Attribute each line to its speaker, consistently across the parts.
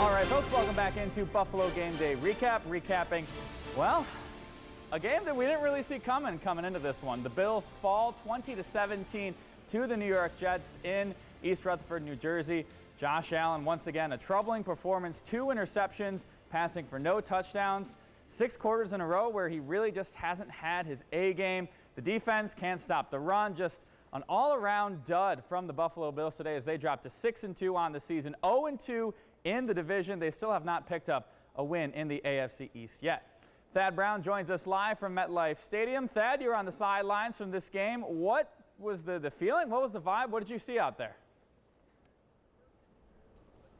Speaker 1: All right, folks, welcome back into Buffalo Game Day Recap. Recapping, well, a game that we didn't really see coming into this one. The Bills fall 20-17 to the New York Jets in East Rutherford, New Jersey. Josh Allen, once again, a troubling performance, 2 interceptions, passing for no touchdowns. 6 quarters in a row where he really just hasn't had his A game. The defense can't stop the run. Just an all-around dud from the Buffalo Bills today as they dropped to 6-2 on the season, 0-2 in the division. They still have not picked up a win in the AFC East yet. Thad Brown joins us live from MetLife Stadium. Thad, you were on the sidelines from this game. What was the feeling? What was the vibe? What did you see out there?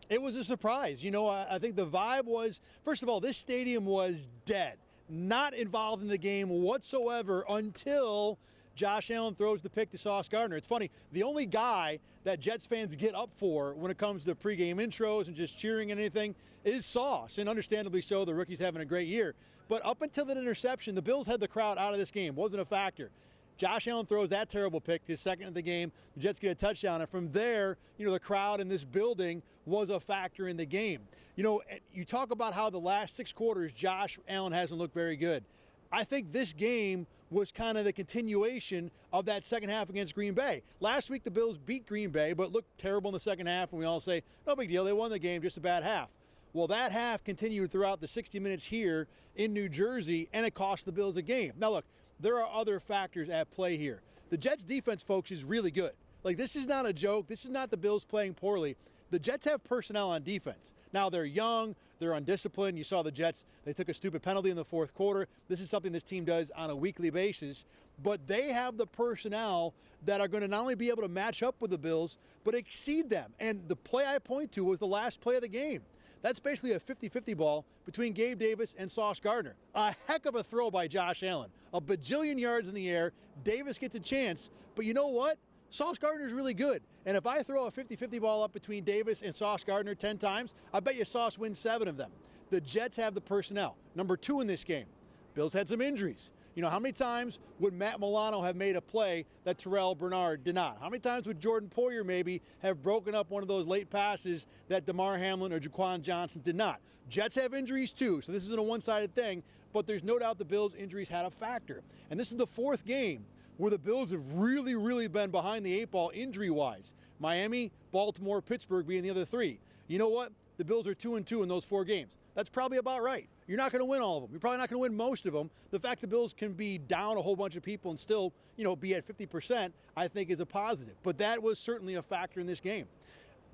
Speaker 2: It was a surprise. You know, I think the vibe was, first of all, this stadium was dead, not involved in the game whatsoever until Josh Allen throws the pick to Sauce Gardner. It's funny, the only guy that Jets fans get up for when it comes to pregame intros and just cheering and anything is Sauce, and understandably so. The rookie's having a great year. But up until that interception, the Bills had the crowd out of this game. Wasn't a factor. Josh Allen throws that terrible pick, his second of the game. The Jets get a touchdown, and from there, you know, the crowd in this building was a factor in the game. You know, you talk about how the last 6 quarters, Josh Allen hasn't looked very good. I think this game was kind of the continuation of that second half against Green Bay. Last week, the Bills beat Green Bay, but looked terrible in the second half, and we all say, no big deal, they won the game, just a bad half. Well, that half continued throughout the 60 minutes here in New Jersey, and it cost the Bills a game. Now, look, there are other factors at play here. The Jets' defense, folks, is really good. Like, this is not a joke. This is not the Bills playing poorly. The Jets have personnel on defense. Now, they're young, they're undisciplined. You saw the Jets, they took a stupid penalty in the fourth quarter. This is something this team does on a weekly basis. But they have the personnel that are going to not only be able to match up with the Bills, but exceed them. And the play I point to was the last play of the game. That's basically a 50-50 ball between Gabe Davis and Sauce Gardner. A heck of a throw by Josh Allen. A bajillion yards in the air. Davis gets a chance. But you know what? Sauce Gardner's really good. And if I throw a 50-50 ball up between Davis and Sauce Gardner 10 times, I bet you Sauce wins 7 of them. The Jets have the personnel. Number 2 in this game, Bills had some injuries. You know, how many times would Matt Milano have made a play that Terrell Bernard did not? How many times would Jordan Poyer maybe have broken up one of those late passes that DeMar Hamlin or Jaquan Johnson did not? Jets have injuries too, so this isn't a one-sided thing, but there's no doubt the Bills' injuries had a factor. And this is the 4th game where the Bills have really, really been behind the 8 ball injury-wise. Miami, Baltimore, Pittsburgh being the other 3. You know what? The Bills are 2-2 in those 4 games. That's probably about right. You're not going to win all of them. You're probably not going to win most of them. The fact the Bills can be down a whole bunch of people and still, you know, be at 50%, I think is a positive. But that was certainly a factor in this game.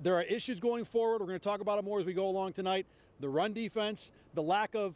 Speaker 2: There are issues going forward. We're going to talk about it more as we go along tonight. The run defense, the lack of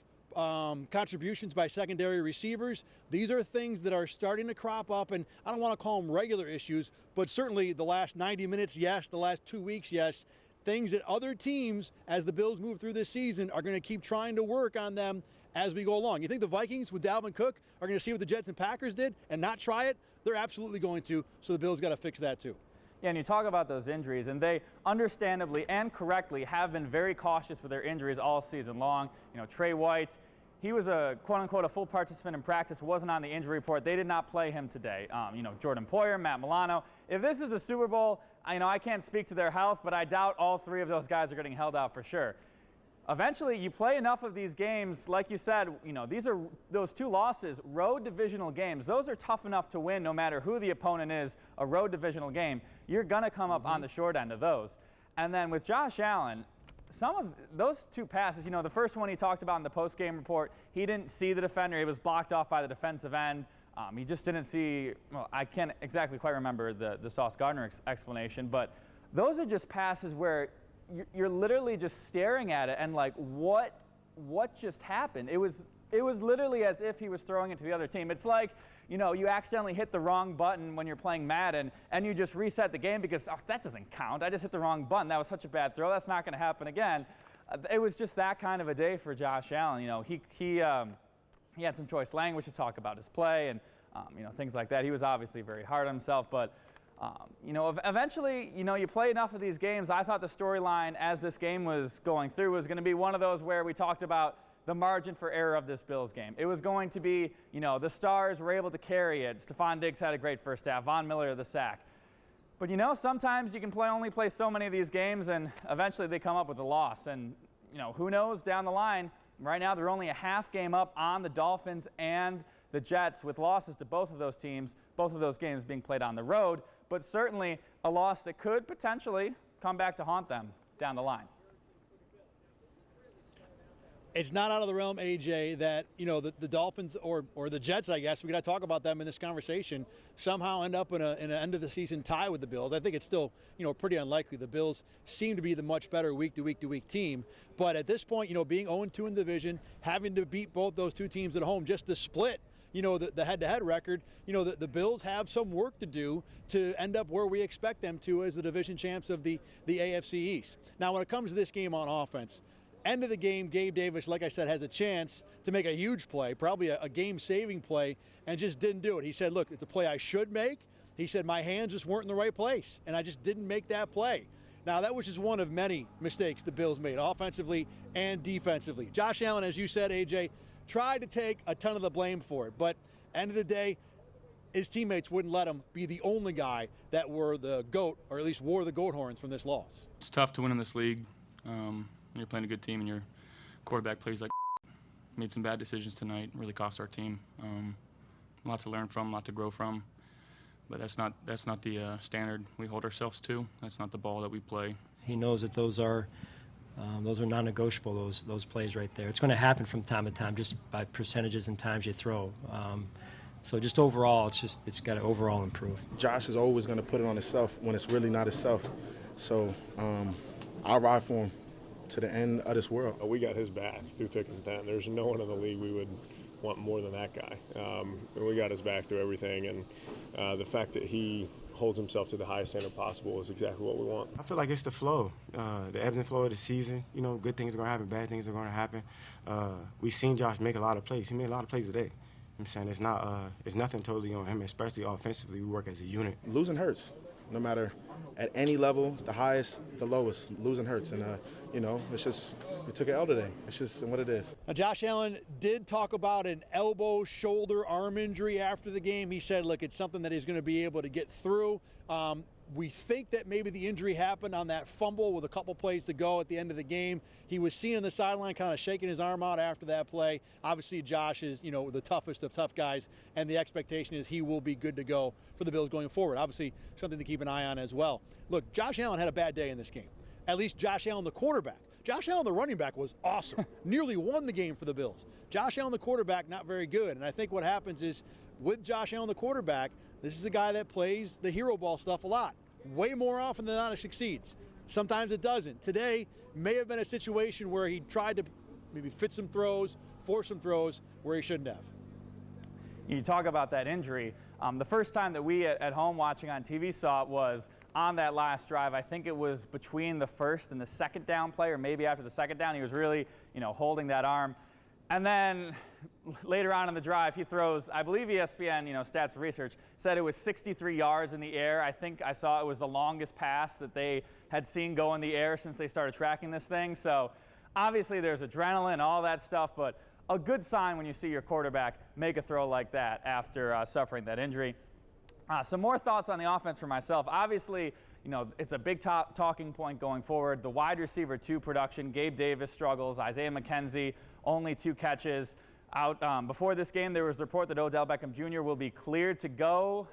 Speaker 2: contributions by secondary receivers. These are things that are starting to crop up, and I don't want to call them regular issues, but certainly the last 90 minutes, yes. The last 2 weeks, yes. Things that other teams, as the Bills move through this season, are going to keep trying to work on them as we go along. You think the Vikings with Dalvin Cook are going to see what the Jets and Packers did and not try it? They're absolutely going to, so the Bills got to fix that too.
Speaker 1: Yeah, and you talk about those injuries, and they understandably and correctly have been very cautious with their injuries all season long. You know, Trey White, he was a quote-unquote a full participant in practice, wasn't on the injury report. They did not play him today. You know, Jordan Poyer, Matt Milano. If this is the Super Bowl, I can't speak to their health, but I doubt all 3 of those guys are getting held out for sure. Eventually, you play enough of these games, like you said, you know, these are those 2 losses, road divisional games. Those are tough enough to win no matter who the opponent is, a road divisional game. You're going to come up on the short end of those. And then with Josh Allen, some of those 2 passes, you know, the first one he talked about in the post-game report, he didn't see the defender. He was blocked off by the defensive end. He just didn't see, well, I can't exactly quite remember the Sauce Gardner explanation, but those are just passes where you're literally just staring at it and like, what just happened? It was literally as if he was throwing it to the other team. It's like, you know, you accidentally hit the wrong button when you're playing Madden and you just reset the game because, oh, that doesn't count. I just hit the wrong button. That was such a bad throw. That's not going to happen again. It was just that kind of a day for Josh Allen. You know, he had some choice language to talk about his play and, you know, things like that. He was obviously very hard on himself, but you know, eventually, you know, you play enough of these games. I thought the storyline as this game was going through was going to be one of those where we talked about the margin for error of this Bills game. It was going to be, you know, the stars were able to carry it. Stephon Diggs had a great first half. Von Miller the sack. But, you know, sometimes you can only play so many of these games, and eventually they come up with a loss. And who knows down the line. Right now, they're only a half game up on the Dolphins and the Jets with losses to both of those teams, both of those games being played on the road, but certainly a loss that could potentially come back to haunt them down the line.
Speaker 2: It's not out of the realm, AJ, that, the Dolphins or the Jets, I guess, we got to talk about them in this conversation, somehow end up in an end-of-the-season tie with the Bills. I think it's still, pretty unlikely. The Bills seem to be the much better week-to-week team. But at this point, being 0-2 in the division, having to beat both those two teams at home just to split, the head-to-head record, the Bills have some work to do to end up where we expect them to as the division champs of the AFC East. Now, when it comes to this game on offense, end of the game, Gabe Davis, like I said, has a chance to make a huge play, probably a game-saving play, and just didn't do it. He said, look, it's a play I should make. He said, my hands just weren't in the right place, and I just didn't make that play. Now, that was just one of many mistakes the Bills made, offensively and defensively. Josh Allen, as you said, AJ, tried to take a ton of the blame for it, but end of the day, his teammates wouldn't let him be the only guy that were the GOAT, or at least wore the GOAT horns from this loss.
Speaker 3: It's tough to win in this league. You're playing a good team and your quarterback plays like made some bad decisions tonight, really cost our team. A lot to learn from, a lot to grow from, but that's not the standard we hold ourselves to. That's not the ball that we play.
Speaker 4: He knows that those are non-negotiable, those plays right there. It's going to happen from time to time just by percentages and times you throw. So just overall, it's got to overall improve.
Speaker 5: Josh is always going to put it on himself when it's really not himself. So I'll ride for him to the end of this world.
Speaker 6: We got his back through thick and thin. There's no one in the league we would want more than that guy. And we got his back through everything, and the fact that he holds himself to the highest standard possible is exactly what we want.
Speaker 7: I feel like it's the flow, the ebbs and flow of the season. Good things are going to happen, bad things are going to happen. We've seen Josh make a lot of plays. He made a lot of plays today. I'm saying it's nothing totally on him, especially offensively. We work as a unit.
Speaker 5: Losing hurts, no matter at any level, the highest, the lowest, losing hurts. And, it's just, we took an L today. It's just what it is.
Speaker 2: Now, Josh Allen did talk about an elbow, shoulder, arm injury after the game. He said, look, it's something that he's going to be able to get through. We think that maybe the injury happened on that fumble with a couple plays to go at the end of the game. He was seen on the sideline kind of shaking his arm out after that play. Obviously, Josh is, the toughest of tough guys, and the expectation is he will be good to go for the Bills going forward. Obviously, something to keep an eye on as well. Look, Josh Allen had a bad day in this game. At least Josh Allen, the quarterback. Josh Allen, the running back, was awesome. Nearly won the game for the Bills. Josh Allen, the quarterback, not very good. And I think what happens is with Josh Allen, the quarterback, this is a guy that plays the hero ball stuff a lot. Way more often than not, it succeeds. Sometimes it doesn't. Today may have been a situation where he tried to maybe fit some throws, force some throws where he shouldn't have.
Speaker 1: You talk about that injury. The first time that we at home watching on TV saw it was on that last drive. I think it was between the first and the second down play, or maybe after the second down. He was really, holding that arm. And then later on in the drive, he throws, I believe ESPN, Stats Research, said it was 63 yards in the air. I think I saw it was the longest pass that they had seen go in the air since they started tracking this thing. So obviously there's adrenaline, all that stuff, but a good sign when you see your quarterback make a throw like that after suffering that injury. Some more thoughts on the offense for myself. Obviously, it's a big talking point going forward. The wide receiver 2 production, Gabe Davis struggles. Isaiah McKenzie, only 2 catches. Out before this game, there was the report that Odell Beckham Jr. will be cleared to go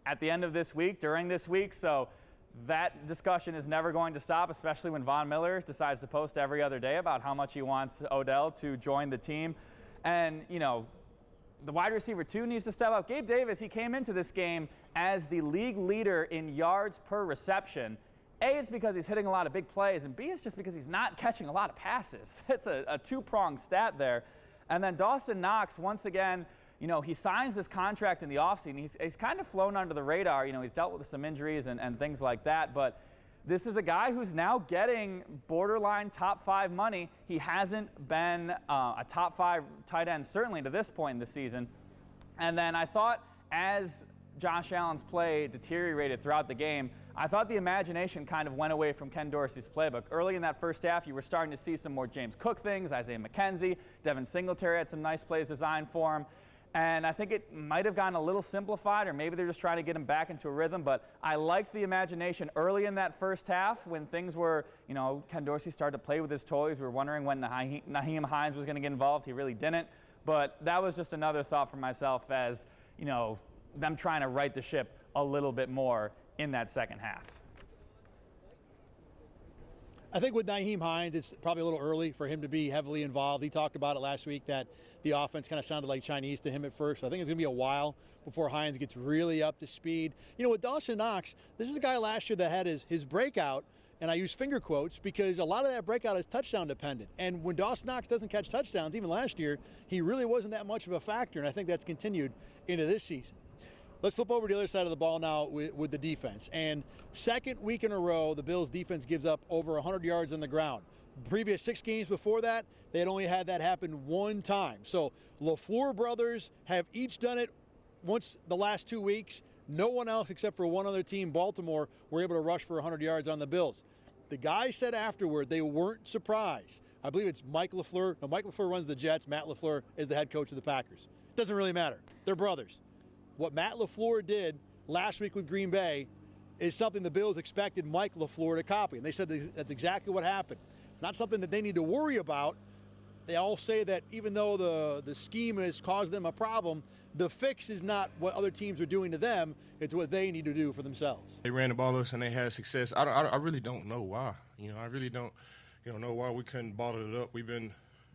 Speaker 1: at the end of this week, during this week. So that discussion is never going to stop, especially when Von Miller decides to post every other day about how much he wants Odell to join the team. And, the wide receiver 2 needs to step up. Gabe Davis, he came into this game as the league leader in yards per reception. A, it's because he's hitting a lot of big plays, and B, it's just because he's not catching a lot of passes. It's a two-pronged stat there. And then Dawson Knox, once again, he signs this contract in the offseason. He's kind of flown under the radar. He's dealt with some injuries and things like that, but this is a guy who's now getting borderline top 5 money. He hasn't been a top 5 tight end, certainly to this point in the season. And then I thought as Josh Allen's play deteriorated throughout the game, I thought the imagination kind of went away from Ken Dorsey's playbook. Early in that first half, you were starting to see some more James Cook things, Isaiah McKenzie, Devin Singletary had some nice plays designed for him. And I think it might have gotten a little simplified, or maybe they're just trying to get him back into a rhythm. But I liked the imagination early in that first half when things were, Ken Dorsey started to play with his toys. We were wondering when Nyheim Hines was going to get involved. He really didn't. But that was just another thought for myself as, them trying to right the ship a little bit more in that second half.
Speaker 2: I think with Nyheim Hines, it's probably a little early for him to be heavily involved. He talked about it last week that the offense kind of sounded like Chinese to him at first. So I think it's going to be a while before Hines gets really up to speed. With Dawson Knox, this is a guy last year that had his breakout, and I use finger quotes because a lot of that breakout is touchdown dependent. And when Dawson Knox doesn't catch touchdowns, even last year, he really wasn't that much of a factor, and I think that's continued into this season. Let's flip over to the other side of the ball now with the defense. And second week in a row, the Bills' defense gives up over 100 yards on the ground. Previous 6 games before that, they had only had that happen one time. So LaFleur brothers have each done it once the last 2 weeks. No one else except for one other team, Baltimore, were able to rush for 100 yards on the Bills. The guys said afterward they weren't surprised. I believe it's Mike LaFleur. No, Mike LaFleur runs the Jets. Matt LaFleur is the head coach of the Packers. It doesn't really matter. They're brothers. What Matt LaFleur did last week with Green Bay is something the Bills expected Mike LaFleur to copy. And they said that's exactly what happened. It's not something that they need to worry about. They all say that even though the scheme has caused them a problem, the fix is not what other teams are doing to them. It's what they need to do for themselves.
Speaker 8: They ran the ball us and they had success. I really don't know why. I really don't know why we couldn't bottle it up. We've been,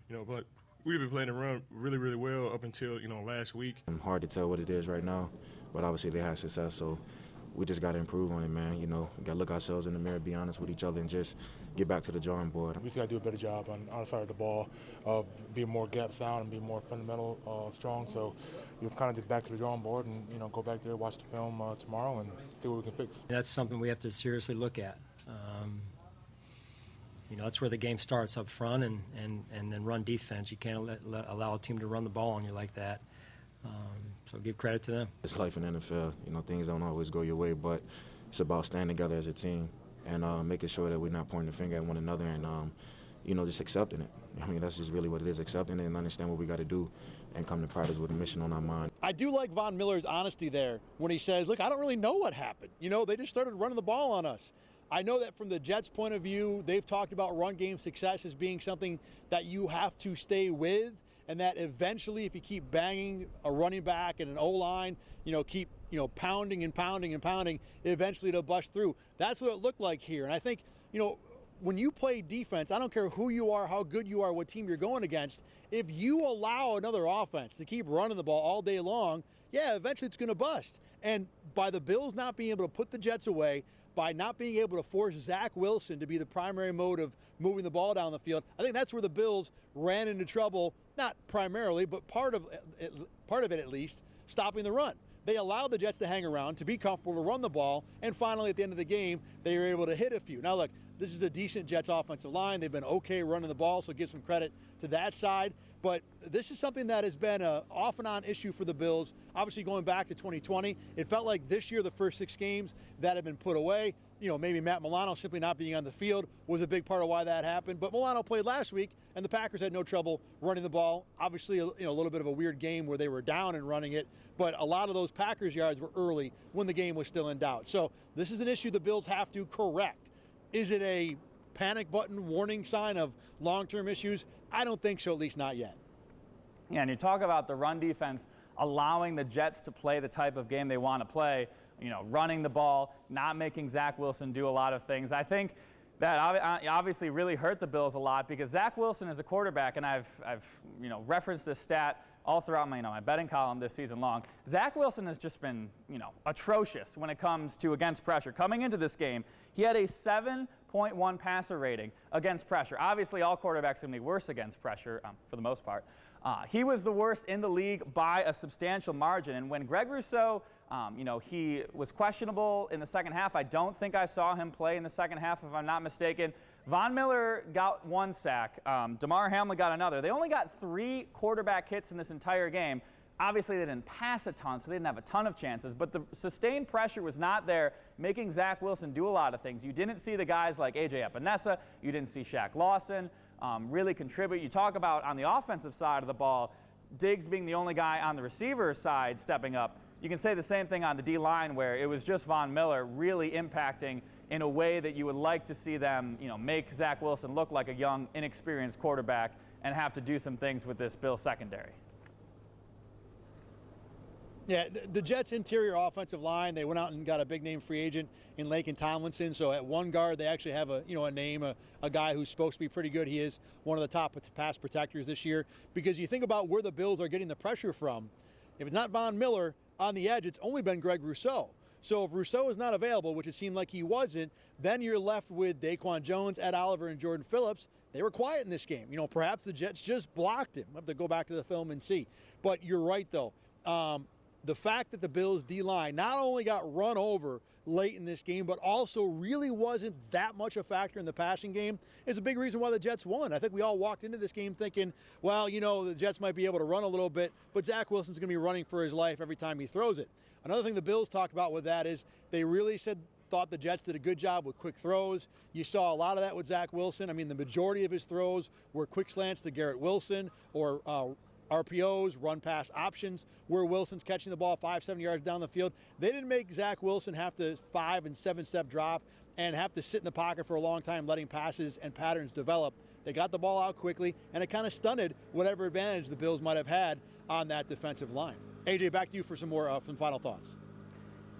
Speaker 8: but we've been playing the run really, really well up until, last week.
Speaker 5: Hard to tell what it is right now, but obviously they had success, so we just got to improve on it, man. We got to look ourselves in the mirror, be honest with each other, and just get back to the drawing board.
Speaker 9: We just got to do a better job on our side of the ball of being more gap sound and being more fundamental strong. So it's kind of just back to the drawing board and, go back there, watch the film tomorrow and see what we can fix.
Speaker 4: That's something we have to seriously look at. That's where the game starts up front and then run defense. You can't allow a team to run the ball on you like that. So give credit to them.
Speaker 5: It's life in the NFL. Things don't always go your way, but it's about staying together as a team and making sure that we're not pointing the finger at one another and, just accepting it. That's just really what it is, accepting it and understand what we got to do and come to practice with a mission on our mind.
Speaker 2: I do like Von Miller's honesty there when he says, look, I don't really know what happened. They just started running the ball on us. I know that from the Jets' point of view, they've talked about run game success as being something that you have to stay with, and that eventually if you keep banging a running back and an O-line, keep pounding and pounding and pounding, eventually it'll bust through. That's what it looked like here. And I think, when you play defense, I don't care who you are, how good you are, what team you're going against, if you allow another offense to keep running the ball all day long, yeah, eventually it's going to bust. And by the Bills not being able to put the Jets away, by not being able to force Zach Wilson to be the primary mode of moving the ball down the field, I think that's where the Bills ran into trouble, not primarily, but part of it at least, stopping the run. They allowed the Jets to hang around, to be comfortable, to run the ball, and finally at the end of the game, they were able to hit a few. Now look, this is a decent Jets offensive line. They've been okay running the ball, so give some credit to that side. But this is something that has been an off and on issue for the Bills. Obviously going back to 2020, it felt like this year the first 6 games that have been put away. Maybe Matt Milano simply not being on the field was a big part of why that happened. But Milano played last week, and the Packers had no trouble running the ball. Obviously, a little bit of a weird game where they were down and running it, but a lot of those Packers yards were early when the game was still in doubt. So this is an issue the Bills have to correct. Is it a panic button warning sign of long-term issues? I don't think so, at least not yet.
Speaker 1: Yeah, and you talk about the run defense allowing the Jets to play the type of game they want to play, running the ball, not making Zach Wilson do a lot of things. I think that obviously really hurt the Bills a lot because Zach Wilson is a quarterback, and I've referenced this stat all throughout my betting column this season long. Zach Wilson has just been atrocious when it comes to against pressure. Coming into this game, he had a 7.1 passer rating against pressure. Obviously, all quarterbacks are going to be worse against pressure for the most part. He was the worst in the league by a substantial margin. And when Greg Rousseau, he was questionable in the second half. I don't think I saw him play in the second half, if I'm not mistaken. Von Miller got 1 sack. Damar Hamlin got another. They only got 3 quarterback hits in this entire game. Obviously, they didn't pass a ton, so they didn't have a ton of chances, but the sustained pressure was not there, making Zach Wilson do a lot of things. You didn't see the guys like AJ Epinesa. You didn't see Shaq Lawson really contribute. You talk about on the offensive side of the ball, Diggs being the only guy on the receiver side stepping up, you can say the same thing on the D-line, where it was just Von Miller really impacting in a way that you would like to see them, make Zach Wilson look like a young, inexperienced quarterback and have to do some things with this Bills secondary.
Speaker 2: Yeah, the Jets' interior offensive line, they went out and got a big-name free agent in Laken Tomlinson. So at one guard, they actually have a name, a guy who's supposed to be pretty good. He is one of the top pass protectors this year. Because you think about where the Bills are getting the pressure from, if it's not Von Miller on the edge, it's only been Greg Rousseau. So if Rousseau is not available, which it seemed like he wasn't, then you're left with Daquan Jones, Ed Oliver, and Jordan Phillips. They were quiet in this game. Perhaps the Jets just blocked him. We'll have to go back to the film and see. But you're right, though. The fact that the Bills' D-line not only got run over late in this game, but also really wasn't that much a factor in the passing game is a big reason why the Jets won. I think we all walked into this game thinking, well, the Jets might be able to run a little bit, but Zach Wilson's going to be running for his life every time he throws it. Another thing the Bills talked about with that is they really thought the Jets did a good job with quick throws. You saw a lot of that with Zach Wilson. I mean, the majority of his throws were quick slants to Garrett Wilson or RPOs, run-pass options, where Wilson's catching the ball 5-7 yards down the field. They didn't make Zach Wilson have to 5- and 7-step drop and have to sit in the pocket for a long time letting passes and patterns develop. They got the ball out quickly, and it kind of stunted whatever advantage the Bills might have had on that defensive line. AJ, back to you for some final thoughts.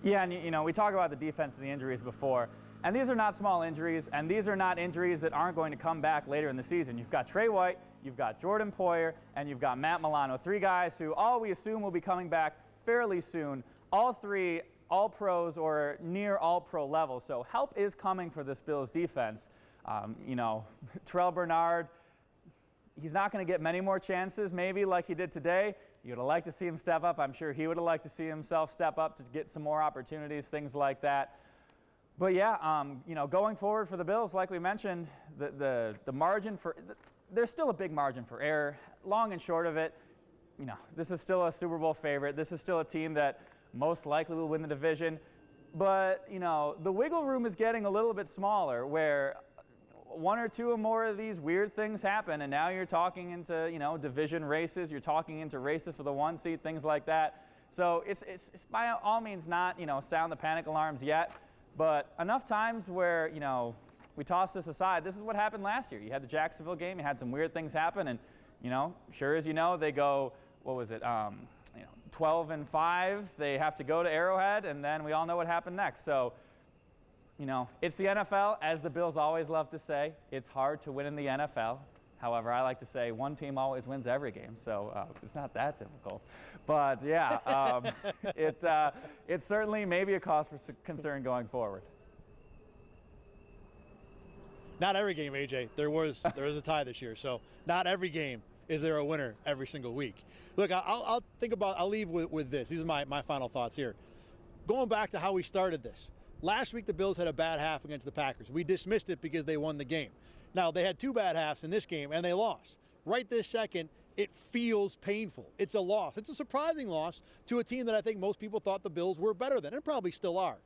Speaker 1: Yeah, and we talk about the defense and the injuries before, and these are not small injuries, and these are not injuries that aren't going to come back later in the season. You've got Trey White, you've got Jordan Poyer, and you've got Matt Milano, three guys who all we assume will be coming back fairly soon, all three all-pros or near all-pro level. So help is coming for this Bills defense. Terrell Bernard, he's not going to get many more chances maybe like he did today. You'd have liked to see him step up. I'm sure he would have liked to see himself step up to get some more opportunities, things like that. But yeah, going forward for the Bills, like we mentioned, the margin for there's still a big margin for error. Long and short of it, this is still a Super Bowl favorite. This is still a team that most likely will win the division. But the wiggle room is getting a little bit smaller, where one or two or more of these weird things happen, and now you're talking into division races. You're talking into races for the 1 seed, things like that. So it's by all means not sound the panic alarms yet. But enough times where, we toss this aside. This is what happened last year. You had the Jacksonville game. You had some weird things happen. And, sure as they go, 12-5. They have to go to Arrowhead, and then we all know what happened next. So, it's the NFL. As the Bills always love to say, it's hard to win in the NFL. However, I like to say one team always wins every game, so it's not that difficult. But yeah, it's certainly maybe a cause for concern going forward.
Speaker 2: Not every game, AJ. There was a tie this year, so not every game is there a winner every single week. Look, I'll leave with this. These are my final thoughts here. Going back to how we started this. Last week, the Bills had a bad half against the Packers. We dismissed it because they won the game. Now, they had two bad halves in this game, and they lost. Right this second, it feels painful. It's a loss. It's a surprising loss to a team that I think most people thought the Bills were better than, and probably still are.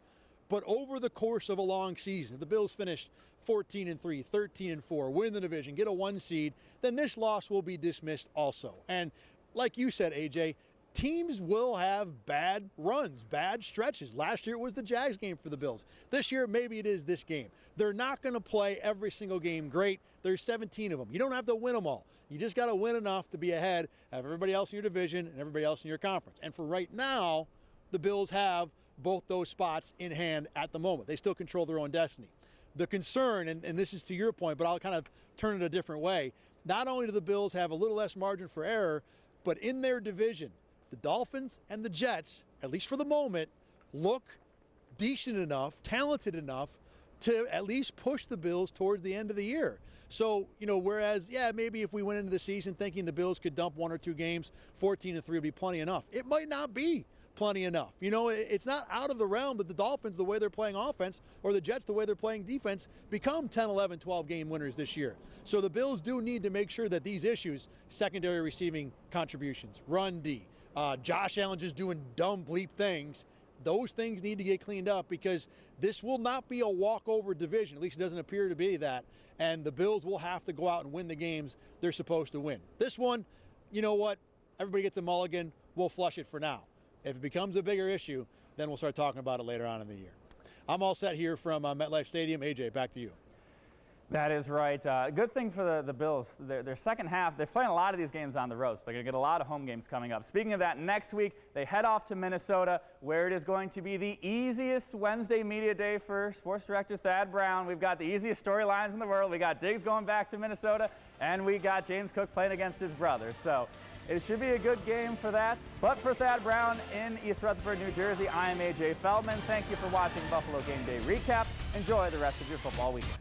Speaker 2: But over the course of a long season, if the Bills finished 14-3, 13-4, win the division, get a 1 seed, then this loss will be dismissed also. And like you said, AJ, teams will have bad runs, bad stretches. Last year it was the Jags game for the Bills. This year maybe it is this game. They're not going to play every single game great. There's 17 of them. You don't have to win them all. You just got to win enough to be ahead of everybody else in your division and everybody else in your conference. And for right now, the Bills have both those spots in hand at the moment. They still control their own destiny. The concern, and this is to your point, but I'll kind of turn it a different way, not only do the Bills have a little less margin for error, but in their division, the Dolphins and the Jets, at least for the moment, look decent enough, talented enough to at least push the Bills towards the end of the year. So, whereas, maybe if we went into the season thinking the Bills could dump 1 or 2 games, 14-3 would be plenty enough. It might not be plenty enough. It's not out of the realm that the Dolphins, the way they're playing offense, or the Jets, the way they're playing defense, become 10, 11, 12 game winners this year. So the Bills do need to make sure that these issues, secondary receiving contributions, run D, Josh Allen just doing dumb bleep things, those things need to get cleaned up, because this will not be a walkover division. At least it doesn't appear to be that. And the Bills will have to go out and win the games they're supposed to win. This one, you know what? everybody gets a mulligan, we'll flush it for now. If it becomes a bigger issue, then we'll start talking about it later on in the year. I'm all set here from MetLife Stadium. AJ, back to you.
Speaker 1: That is right. Good thing for the Bills. Their second half, they're playing a lot of these games on the road, so they're going to get a lot of home games coming up. Speaking of that, next week they head off to Minnesota, where it is going to be the easiest Wednesday media day for sports director Thad Brown. We've got the easiest storylines in the world. We got Diggs going back to Minnesota, and we got James Cook playing against his brother. So it should be a good game for that. But for Thad Brown in East Rutherford, New Jersey, I am AJ Feldman. Thank you for watching Buffalo Game Day Recap. Enjoy the rest of your football weekend.